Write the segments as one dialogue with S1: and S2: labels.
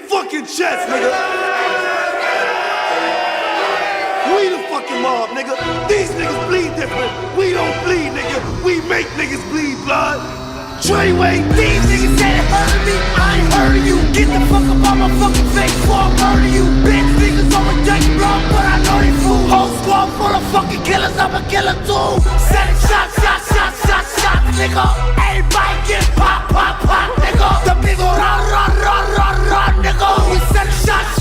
S1: fucking chest, nigga. We the fucking mob, nigga. These niggas bleed different. We don't bleed, nigga. We make niggas bleed blood. Treyway,
S2: these niggas said it hurt me, I ain't heard of you. Get the fuck up on my fucking face before I murder you. Bitch niggas on my dirty block, but I know they fool. Whole squad full of fucking killers, I'm a killer too. Set it, shots, nigga. Everybody get pop, nigga. The nigga run, nigga. We set it, shots,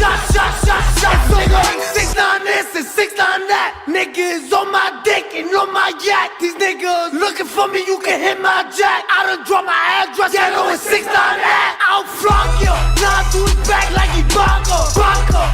S2: nigga. 6'9" this and 6'9" that. Niggas on my dick and on my yak. These niggas looking for me, you can hit my jack. I done drop my address, yeah, know it's 6'9" that. I'll flog you, nah, to his back like he Baka.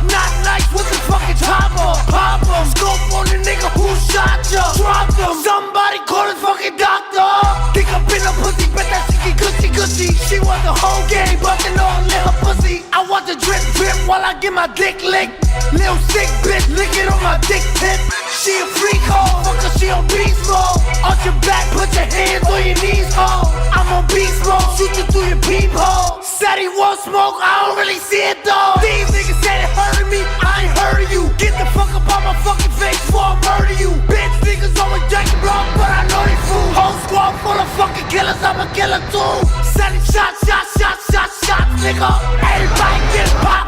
S2: Not nice with the fucking chopper. Pop him, scope on the nigga who shot ya. Drop him, somebody call his fucking doctor. Think up in a pussy, bet that she get gushy. She want the whole game, but they know I'm little pussy. I want the drip while I get my dick licked. Little sick bitch, lick it on my dick tip. She a freak hoe, fucker, she on beast mode. Off your back, put your hands on your knees, ho. I'm on beast mode, shoot you through your peephole. Said he won't smoke, I don't really see it though. These niggas said it hurted me, I ain't heard of you. Get the fuck up on my fucking face before I murder you. Bitch niggas always jacking block, but I know they fool. Whole squad full of fucking killers, I'm a killer too. Said it shots, nigga. Everybody get pop.